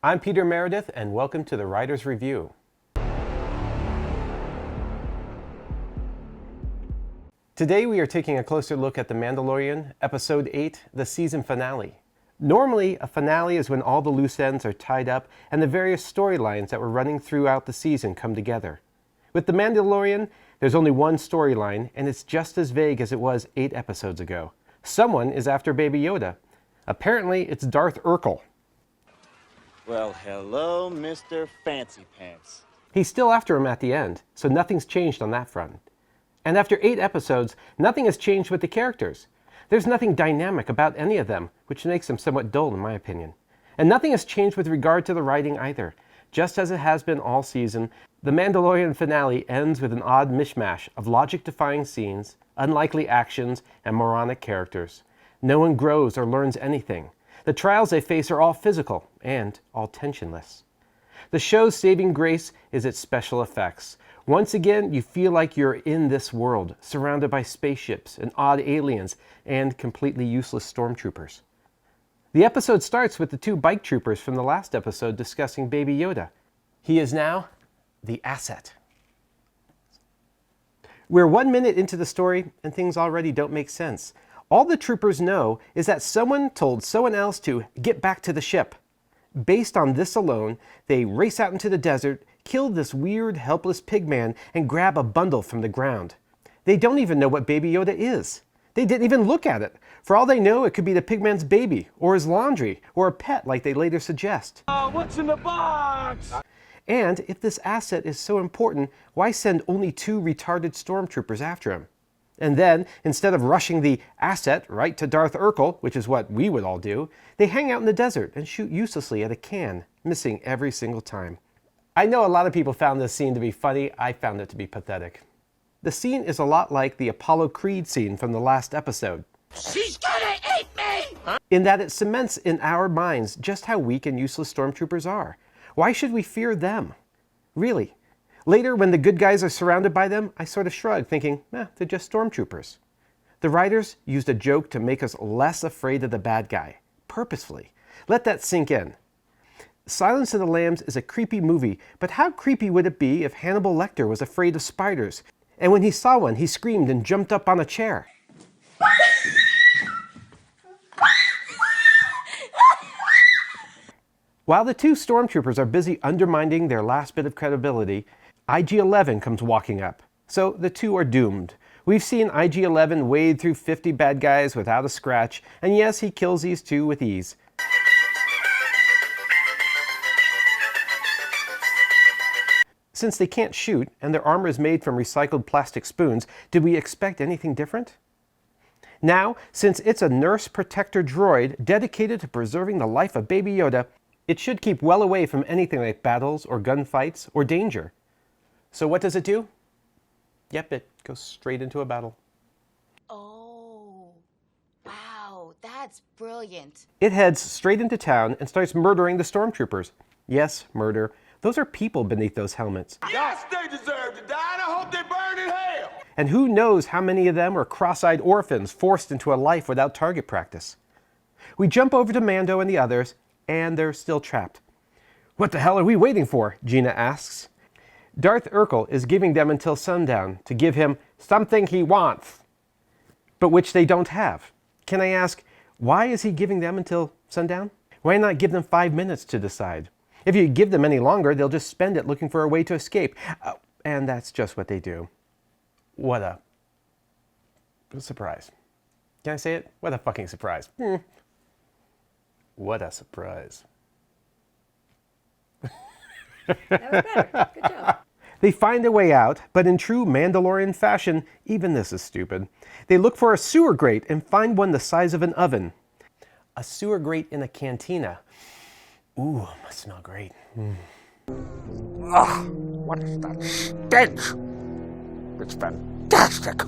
I'm Peter Meredith, and welcome to the Writer's Review. Today we are taking a closer look at The Mandalorian, Episode 8, the season finale. Normally, a finale is when all the loose ends are tied up and the various storylines that were running throughout the season come together. With The Mandalorian, there's only one storyline, and it's just as vague as it was 8 episodes ago. Someone is after Baby Yoda. Apparently, it's Darth Urkel. Well, hello, Mr. Fancy Pants. He's still after him at the end, so nothing's changed on that front. And after 8 episodes, nothing has changed with the characters. There's nothing dynamic about any of them, which makes them somewhat dull in my opinion. And nothing has changed with regard to the writing either. Just as it has been all season, the Mandalorian finale ends with an odd mishmash of logic-defying scenes, unlikely actions, and moronic characters. No one grows or learns anything. The trials they face are all physical and all tensionless. The show's saving grace is its special effects. Once again, you feel like you're in this world, surrounded by spaceships and odd aliens and completely useless stormtroopers. The episode starts with the 2 bike troopers from the last episode discussing Baby Yoda. He is now the asset. We're 1 minute into the story and things already don't make sense. All the troopers know is that someone told someone else to get back to the ship. Based on this alone, they race out into the desert, kill this weird, helpless pigman, and grab a bundle from the ground. They don't even know what Baby Yoda is. They didn't even look at it. For all they know, it could be the pigman's baby, or his laundry, or a pet like they later suggest. What's in the box? And if this asset is so important, why send only 2 retarded stormtroopers after him? And then, instead of rushing the asset right to Darth Urkel, which is what we would all do, they hang out in the desert and shoot uselessly at a can, missing every single time. I know a lot of people found this scene to be funny. I found it to be pathetic. The scene is a lot like the Apollo Creed scene from the last episode. She's gonna eat me! In that it cements in our minds just how weak and useless stormtroopers are. Why should we fear them? Really. Later, when the good guys are surrounded by them, I sort of shrug, thinking, they're just stormtroopers. The writers used a joke to make us less afraid of the bad guy, purposefully. Let that sink in. Silence of the Lambs is a creepy movie, but how creepy would it be if Hannibal Lecter was afraid of spiders, and when he saw one, he screamed and jumped up on a chair? While the 2 stormtroopers are busy undermining their last bit of credibility, IG-11 comes walking up. So the 2 are doomed. We've seen IG-11 wade through 50 bad guys without a scratch, and yes, he kills these 2 with ease. Since they can't shoot, and their armor is made from recycled plastic spoons, did we expect anything different? Now, since it's a nurse protector droid dedicated to preserving the life of Baby Yoda, it should keep well away from anything like battles or gunfights or danger. So what does it do? Yep, it goes straight into a battle. Oh, wow, that's brilliant. It heads straight into town and starts murdering the stormtroopers. Yes, murder. Those are people beneath those helmets. Yes, they deserve to die, and I hope they burn in hell. And who knows how many of them are cross-eyed orphans forced into a life without target practice. We jump over to Mando and the others, and they're still trapped. What the hell are we waiting for? Gina asks. Darth Urkel is giving them until sundown to give him something he wants, but which they don't have. Can I ask, why is he giving them until sundown? Why not give them 5 minutes to decide? If you give them any longer, they'll just spend it looking for a way to escape. And that's just what they do. What a surprise. Can I say it? What a fucking surprise. What a surprise. That was better. Good job. They find a way out, but in true Mandalorian fashion, even this is stupid. They look for a sewer grate and find one the size of an oven. A sewer grate in a cantina. Ooh, must smell great. Ugh, what is that stench? It's fantastic.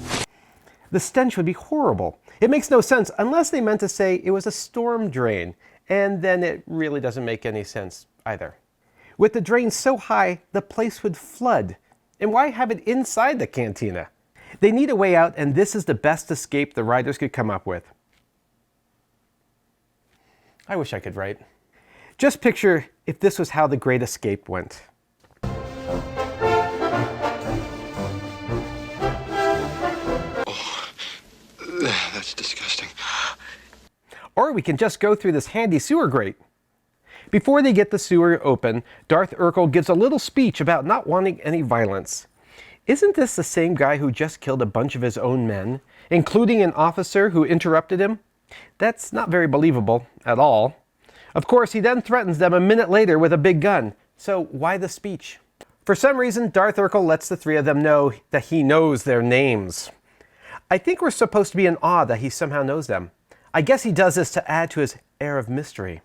The stench would be horrible. It makes no sense unless they meant to say it was a storm drain, and then it really doesn't make any sense either. With the drain so high, the place would flood. And why have it inside the cantina? They need a way out, and this is the best escape the writers could come up with. I wish I could write. Just picture if this was how the Great Escape went. That's disgusting. Or we can just go through this handy sewer grate. Before they get the sewer open, Darth Urkel gives a little speech about not wanting any violence. Isn't this the same guy who just killed a bunch of his own men, including an officer who interrupted him? That's not very believable at all. Of course, he then threatens them a minute later with a big gun. So why the speech? For some reason, Darth Urkel lets the three of them know that he knows their names. I think we're supposed to be in awe that he somehow knows them. I guess he does this to add to his air of mystery.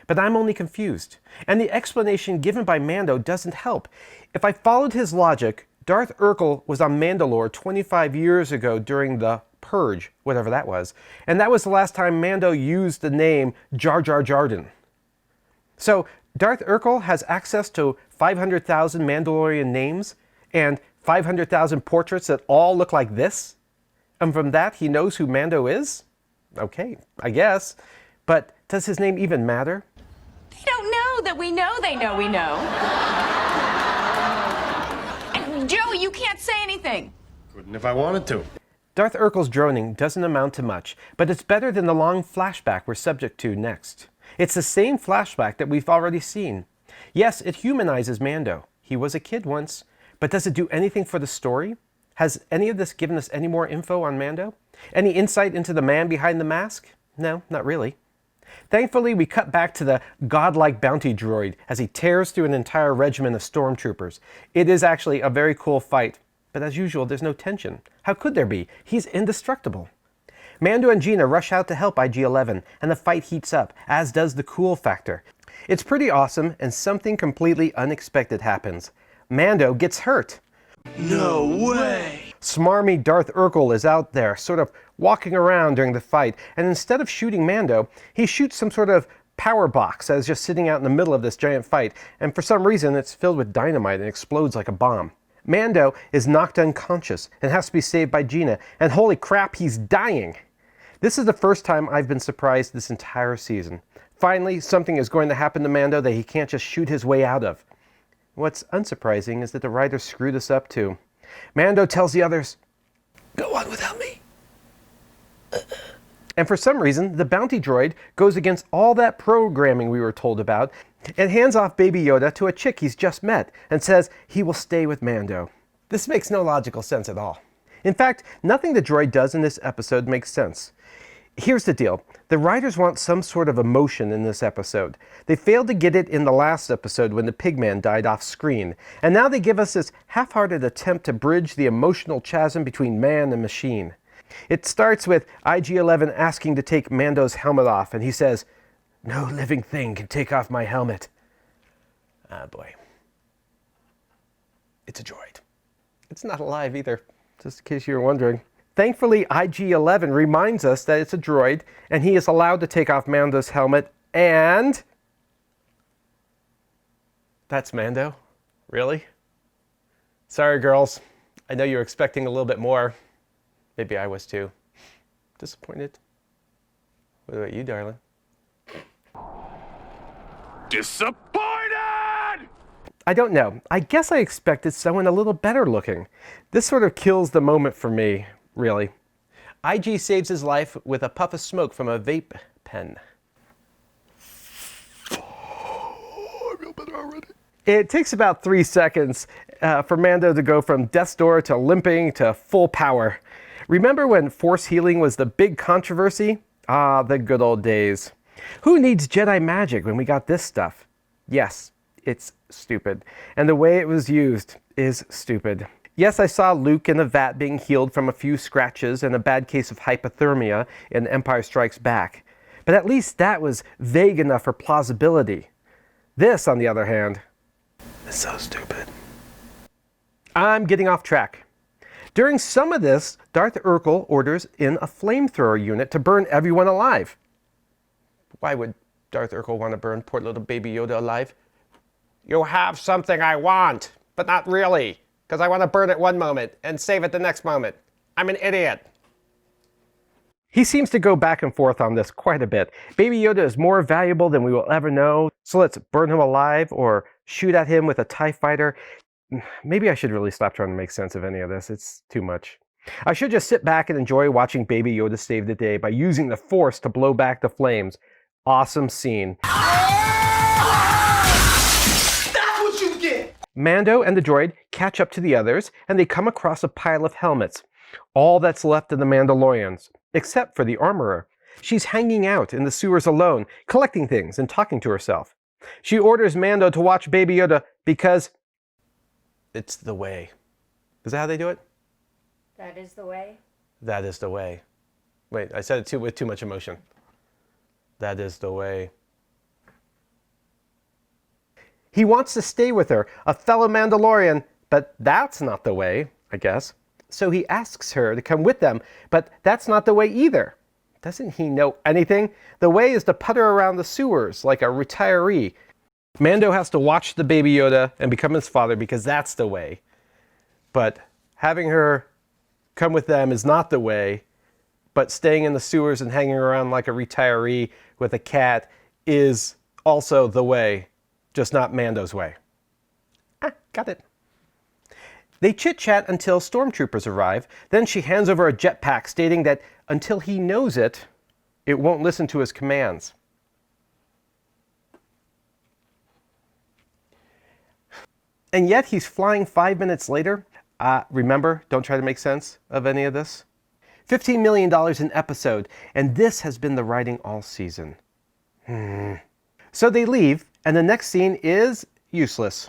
But I'm only confused, and the explanation given by Mando doesn't help. If I followed his logic, Darth Erkel was on Mandalore 25 years ago during the Purge, whatever that was, and that was the last time Mando used the name Jar Jar Jardin. So Darth Erkel has access to 500,000 Mandalorian names and 500,000 portraits that all look like this? And from that he knows who Mando is? Okay, I guess. But does his name even matter? They don't know that we know they know we know. And Joe, you can't say anything. Couldn't if I wanted to. Darth Urkel's droning doesn't amount to much, but it's better than the long flashback we're subject to next. It's the same flashback that we've already seen. Yes, it humanizes Mando. He was a kid once, but does it do anything for the story? Has any of this given us any more info on Mando? Any insight into the man behind the mask? No, not really. Thankfully, we cut back to the godlike Bounty Droid as he tears through an entire regiment of stormtroopers. It is actually a very cool fight, but as usual, there's no tension. How could there be? He's indestructible. Mando and Gina rush out to help IG-11, and the fight heats up, as does the cool factor. It's pretty awesome, and something completely unexpected happens. Mando gets hurt. No way! Smarmy Darth Urkel is out there, sort of walking around during the fight, and instead of shooting Mando, he shoots some sort of power box that is just sitting out in the middle of this giant fight, and for some reason it's filled with dynamite and explodes like a bomb. Mando is knocked unconscious and has to be saved by Gina, and holy crap, he's dying! This is the first time I've been surprised this entire season. Finally, something is going to happen to Mando that he can't just shoot his way out of. What's unsurprising is that the writers screwed us up too. Mando tells the others, "Go on without me." And for some reason, the Bounty Droid goes against all that programming we were told about and hands off Baby Yoda to a chick he's just met and says he will stay with Mando. This makes no logical sense at all. In fact, nothing the droid does in this episode makes sense. Here's the deal. The writers want some sort of emotion in this episode. They failed to get it in the last episode when the pigman died off screen, and now they give us this half-hearted attempt to bridge the emotional chasm between man and machine. It starts with IG-11 asking to take Mando's helmet off, and he says, "No living thing can take off my helmet." Ah, boy. It's a droid. It's not alive either, just in case you were wondering. Thankfully, IG-11 reminds us that it's a droid, and he is allowed to take off Mando's helmet, and... That's Mando? Really? Sorry, girls. I know you were expecting a little bit more. Maybe I was too. Disappointed. What about you, darling? Disappointed! I don't know. I guess I expected someone a little better looking. This sort of kills the moment for me, really. IG saves his life with a puff of smoke from a vape pen. Oh, I feel better already. It takes about 3 seconds for Mando to go from death's door to limping to full power. Remember when force healing was the big controversy? Ah, the good old days. Who needs Jedi magic when we got this stuff? Yes, it's stupid. And the way it was used is stupid. Yes, I saw Luke in a vat being healed from a few scratches and a bad case of hypothermia in Empire Strikes Back. But at least that was vague enough for plausibility. This, on the other hand, is so stupid. I'm getting off track. During some of this, Darth Urkel orders in a flamethrower unit to burn everyone alive. Why would Darth Urkel want to burn poor little Baby Yoda alive? You have something I want, but not really, because I want to burn it one moment and save it the next moment. I'm an idiot. He seems to go back and forth on this quite a bit. Baby Yoda is more valuable than we will ever know, so let's burn him alive or shoot at him with a TIE fighter. Maybe I should really stop trying to make sense of any of this. It's too much. I should just sit back and enjoy watching Baby Yoda save the day by using the Force to blow back the flames. Awesome scene. That's what you get! Mando and the droid catch up to the others, and they come across a pile of helmets. All that's left of the Mandalorians, except for the armorer. She's hanging out in the sewers alone, collecting things and talking to herself. She orders Mando to watch Baby Yoda because it's the way. Is that how they do it? That is the way. That is the way. Wait, I said it with too much emotion. That is the way. He wants to stay with her, a fellow Mandalorian, but that's not the way, I guess. So he asks her to come with them, but that's not the way either. Doesn't he know anything? The way is to putter around the sewers like a retiree. Mando has to watch the Baby Yoda and become his father because that's the way. But having her come with them is not the way, but staying in the sewers and hanging around like a retiree with a cat is also the way, just not Mando's way. Got it. They chit-chat until stormtroopers arrive. Then she hands over a jetpack stating that until he knows it, it won't listen to his commands. And yet he's flying 5 minutes later. Remember, don't try to make sense of any of this. $15 million an episode, and this has been the writing all season. So they leave, and the next scene is useless.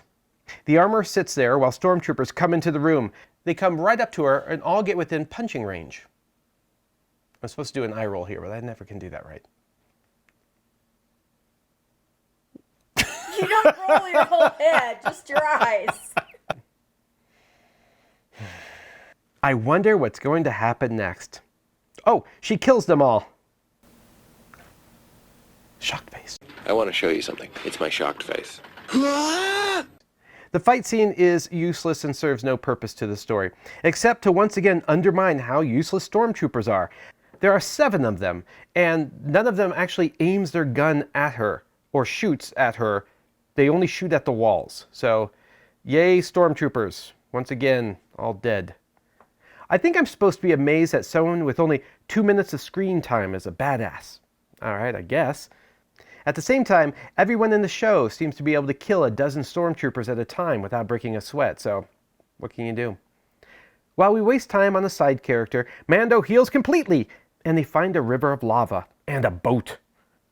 The armor sits there while stormtroopers come into the room. They come right up to her and all get within punching range. I'm supposed to do an eye roll here, but I never can do that right. You don't roll your whole head, just your eyes. I wonder what's going to happen next. Oh, she kills them all. Shocked face. I want to show you something. It's my shocked face. The fight scene is useless and serves no purpose to the story, except to once again undermine how useless stormtroopers are. There are 7 of them, and none of them actually aims their gun at her or shoots at her. They only shoot at the walls. So, yay stormtroopers. Once again, all dead. I think I'm supposed to be amazed that someone with only 2 minutes of screen time is a badass. Alright, I guess. At the same time, everyone in the show seems to be able to kill a dozen stormtroopers at a time without breaking a sweat, so what can you do? While we waste time on a side character, Mando heals completely, and they find a river of lava and a boat.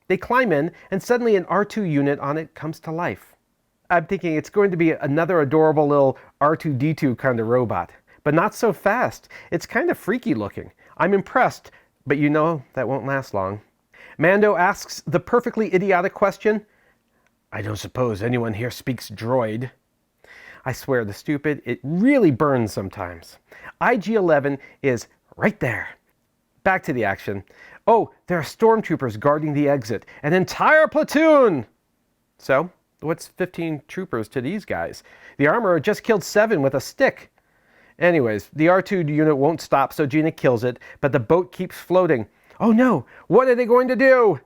They climb in, and suddenly an R2 unit on it comes to life. I'm thinking it's going to be another adorable little R2-D2 kind of robot, but not so fast. It's kind of freaky looking. I'm impressed, but you know that won't last long. Mando asks the perfectly idiotic question, I don't suppose anyone here speaks droid. I swear, the stupid, it really burns sometimes. IG-11 is right there. Back to the action. Oh, there are stormtroopers guarding the exit. An entire platoon! So, what's 15 troopers to these guys? The armorer just killed 7 with a stick. Anyways, the R2 unit won't stop, so Gina kills it, but the boat keeps floating. Oh no, what are they going to do?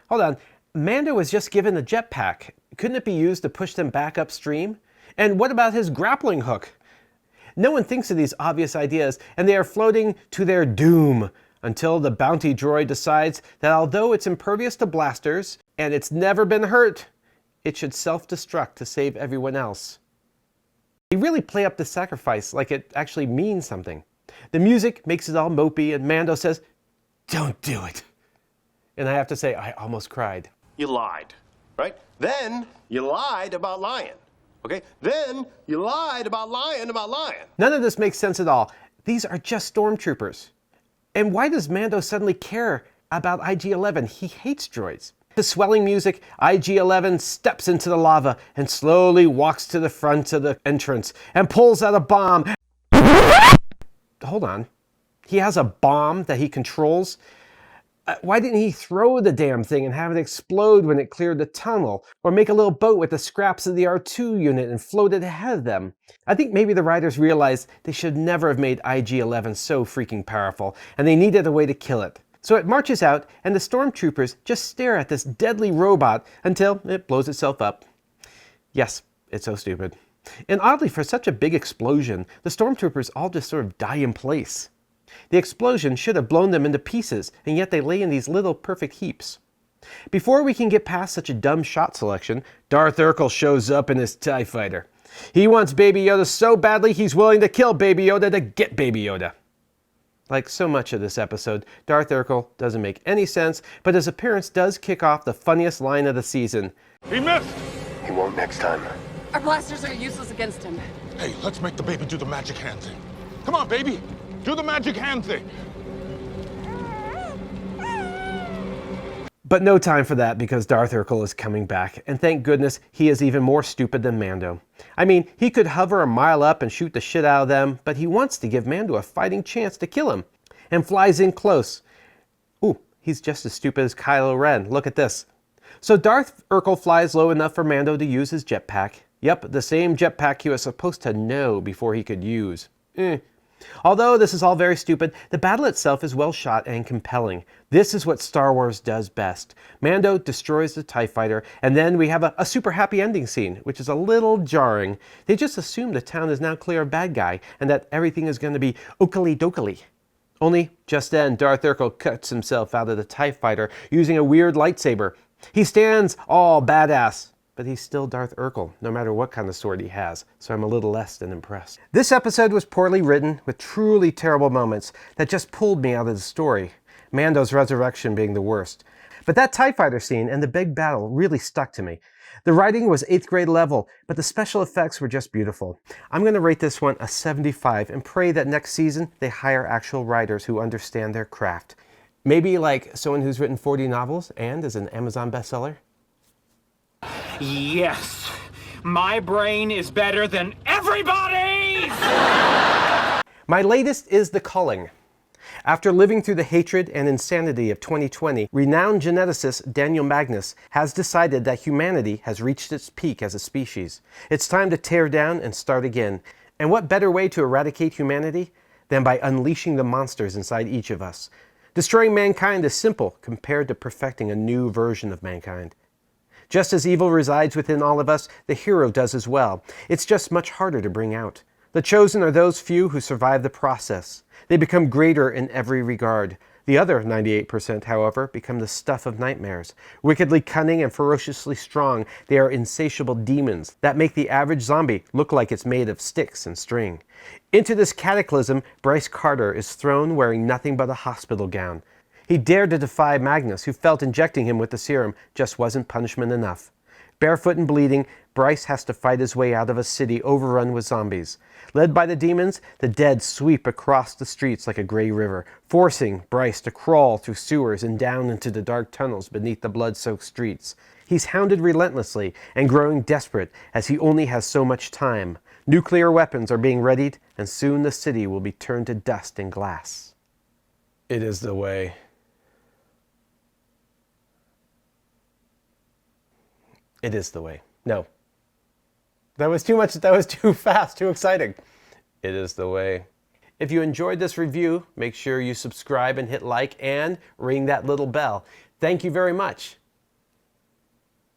Hold on, Mando was just given a jetpack. Couldn't it be used to push them back upstream? And what about his grappling hook? No one thinks of these obvious ideas, and they are floating to their doom until the Bounty Droid decides that although it's impervious to blasters, and it's never been hurt, it should self-destruct to save everyone else. They really play up the sacrifice like it actually means something. The music makes it all mopey, and Mando says, don't do it. And I have to say, I almost cried. You lied, right? Then you lied about lying. Okay? Then you lied about lying about lying. None of this makes sense at all. These are just stormtroopers. And why does Mando suddenly care about IG-11? He hates droids. The swelling music, IG-11 steps into the lava and slowly walks to the front of the entrance and pulls out a bomb. Hold on. He has a bomb that he controls. Why didn't he throw the damn thing and have it explode when it cleared the tunnel? Or make a little boat with the scraps of the R2 unit and float it ahead of them? I think maybe the writers realized they should never have made IG-11 so freaking powerful, and they needed a way to kill it. So it marches out, and the stormtroopers just stare at this deadly robot until it blows itself up. Yes, it's so stupid. And oddly, for such a big explosion, the stormtroopers all just sort of die in place. The explosion should have blown them into pieces, and yet they lay in these little perfect heaps. Before we can get past such a dumb shot selection, Darth Urkel shows up in his TIE fighter. He wants Baby Yoda so badly he's willing to kill Baby Yoda to get Baby Yoda. Like so much of this episode, Darth Erkel doesn't make any sense, but his appearance does kick off the funniest line of the season. He missed! He won't next time. Our blasters are useless against him. Hey, let's make the baby do the magic hand thing. Come on, baby! Do the magic hand thing! But no time for that because Darth Urkel is coming back, and thank goodness he is even more stupid than Mando. I mean, he could hover a mile up and shoot the shit out of them, but he wants to give Mando a fighting chance to kill him, and flies in close. Ooh, he's just as stupid as Kylo Ren. Look at this. So Darth Urkel flies low enough for Mando to use his jetpack. Yep, the same jetpack he was supposed to know before he could use. Although this is all very stupid, the battle itself is well shot and compelling. This is what Star Wars does best. Mando destroys the TIE fighter, and then we have a super happy ending scene, which is a little jarring. They just assume the town is now clear of bad guy, and that everything is going to be okily-dokily. Only, just then, Darth Urkel cuts himself out of the TIE fighter using a weird lightsaber. He stands all badass, but he's still Darth Urkel, no matter what kind of sword he has, so I'm a little less than impressed. This episode was poorly written, with truly terrible moments that just pulled me out of the story, Mando's resurrection being the worst. But that TIE fighter scene and the big battle really stuck to me. The writing was 8th grade level, but the special effects were just beautiful. I'm going to rate this one a 75 and pray that next season they hire actual writers who understand their craft. Maybe like someone who's written 40 novels and is an Amazon bestseller. Yes, my brain is better than everybody's! My latest is The Culling. After living through the hatred and insanity of 2020, renowned geneticist Daniel Magnus has decided that humanity has reached its peak as a species. It's time to tear down and start again. And what better way to eradicate humanity than by unleashing the monsters inside each of us? Destroying mankind is simple compared to perfecting a new version of mankind. Just as evil resides within all of us, the hero does as well. It's just much harder to bring out. The chosen are those few who survive the process. They become greater in every regard. The other 98%, however, become the stuff of nightmares. Wickedly cunning and ferociously strong, they are insatiable demons that make the average zombie look like it's made of sticks and string. Into this cataclysm, Bryce Carter is thrown wearing nothing but a hospital gown. He dared to defy Magnus, who felt injecting him with the serum just wasn't punishment enough. Barefoot and bleeding, Bryce has to fight his way out of a city overrun with zombies. Led by the demons, the dead sweep across the streets like a gray river, forcing Bryce to crawl through sewers and down into the dark tunnels beneath the blood-soaked streets. He's hounded relentlessly and growing desperate as he only has so much time. Nuclear weapons are being readied, and soon the city will be turned to dust and glass. It is the way. It is the way. No. That was too much. That was too fast, too exciting. It is the way. If you enjoyed this review, make sure you subscribe and hit like and ring that little bell. Thank you very much.